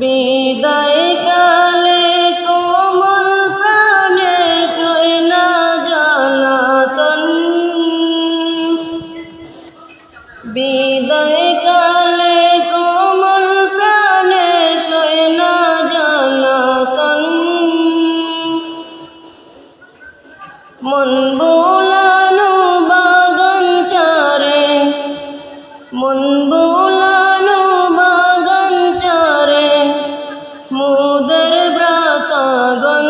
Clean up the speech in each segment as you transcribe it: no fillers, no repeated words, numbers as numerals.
বিদায় কালে কোমল প্রাণে সয় না জ্বালাতন। বিদায় কালে কোমল প্রাণে সয় না জ্বালাতন। মন বোলানো বাগান চারে, মন বোলানো বাগান চারে, মোদের ভ্রাতাগণ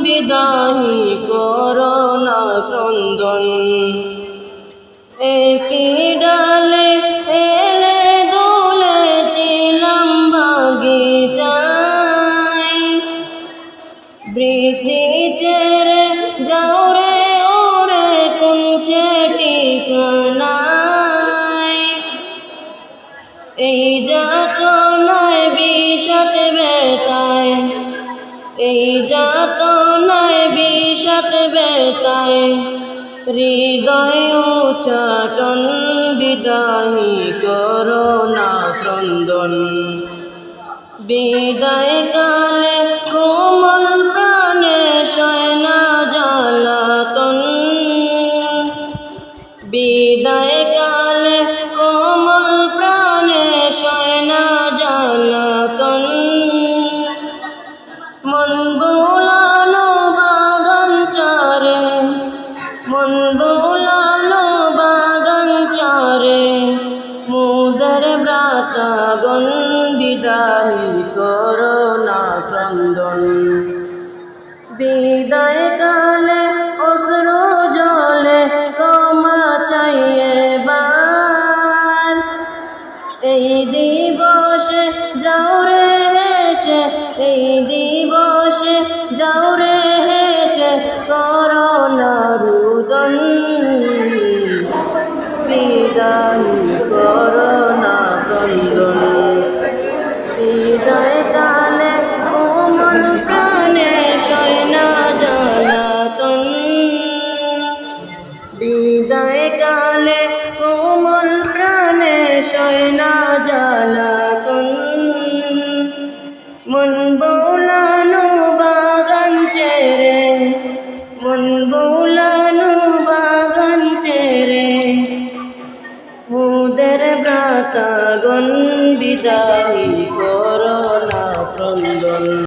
বিদায়ী করোনা ক্রন্দন। একই ডালে এলে দোলে ছিলাম বাগিচায়, বৃদ্ধি ছেড়ে যাও রে ওরে কোন সে ঠিকানায়। এই যাতনায় বিষাদ বেতায়, এই যাতনায় বিষাদ বেতায়, হৃদয় উচ্চাটন বিদায়ী করোনা ক্রন্দন। বিদায় কালে কোমল প্রাণে সয় না জ্বালাতন। বিদায় কালে কোমল প্রাণে সয় না জ্বালাতন। মন বোলানো বাগান চারে, মন বোলানো বাগান চারে, মোদের ভ্রাতাগণ বিদায়ী করোনা ক্রন্দন। বিদায় কালে অশ্রু জলে ক্ষমা চাই এবার। এই দিবসে যাও রে হেসে, এই দিবসে যাও রে হেসে করোনা রুদন। বিদায়ী করোনা ক্রন্দন। বিদায় কালে কোমল প্রাণে সয় না জ্বালাতন। বিদায় কালে কোমল প্রাণে সয় না জ্বালাতন। মন বোলানো বাগান ছেড়ে, মন বোলানো বাগান ছেড়ে, মোদের ভ্রাতাগণ বিদায়ী করোনা ক্রন্দন।